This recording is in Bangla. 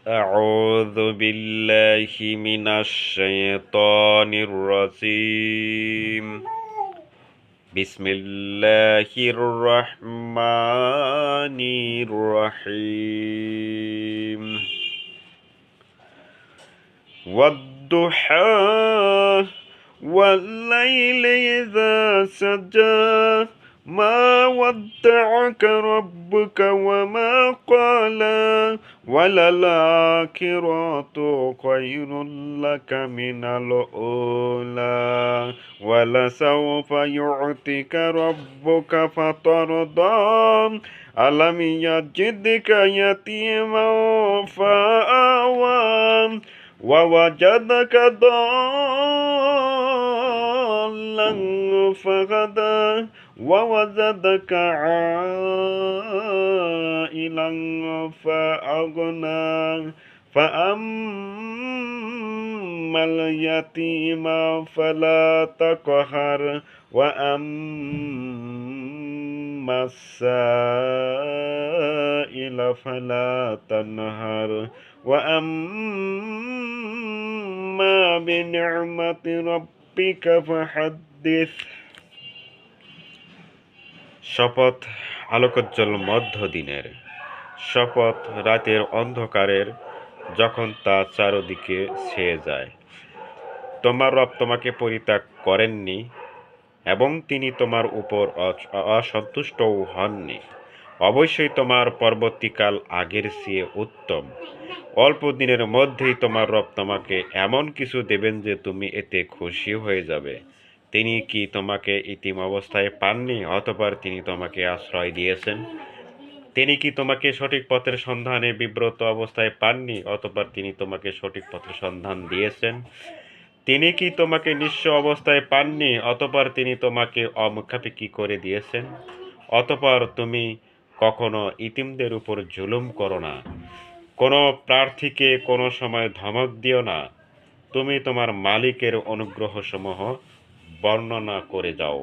أعوذ بالله من الشيطان الرجيم بسم الله الرحمن الرحيم والضحى والليل إذا سجى ما ودعك ربك وما قلى وللآخرة خير لك من الأولى ولسوف يعطيك ربك فترضى ألم يجدك يتيما فآوى ووجدك ضالا فهدى ووجدك عائلا فأغنى فأما اليتيم فلا تقهر وأما السائل فلا تنهر وأما بنعمة ربك فحدث শপথ আলোকোজ্জ্বল মধ্য দিনের, শপথ রাতের অন্ধকারের যখন তা চারদিকে ছেয়ে যায়। তোমার রব তোমাকে পরিত্যাগ করেননি এবং তিনি তোমার উপর অসন্তুষ্টও হননি। অবশ্যই তোমার পরবর্তীকাল আগের চেয়ে উত্তম। অল্প দিনের মধ্যেই তোমার রব তোমাকে এমন কিছু দেবেন যে তুমি এতে খুশি হয়ে যাবে। তিনি কি তোমাকে ইতিম অবস্থায় পাননি, অতঃপর তিনি তোমাকে আশ্রয় দিয়েছেন? তিনি কি তোমাকে সঠিক পথের সন্ধানে বিব্রত অবস্থায় পাননি, অতঃপর তিনি তোমাকে সঠিক পথের সন্ধান দিয়েছেন? তিনি কি তোমাকে নিঃস্ব অবস্থায় পাননি, অতঃপর তিনি তোমাকে অমুখাপেক্ষী করে দিয়েছেন? অতঃপর তুমি কখনো ইতিমদের উপর জুলুম করো না, কোনো প্রার্থীকে কোনো সময় ধমক দিও না। তুমি তোমার মালিকের অনুগ্রহসমূহ বর্ণনা করে যাও।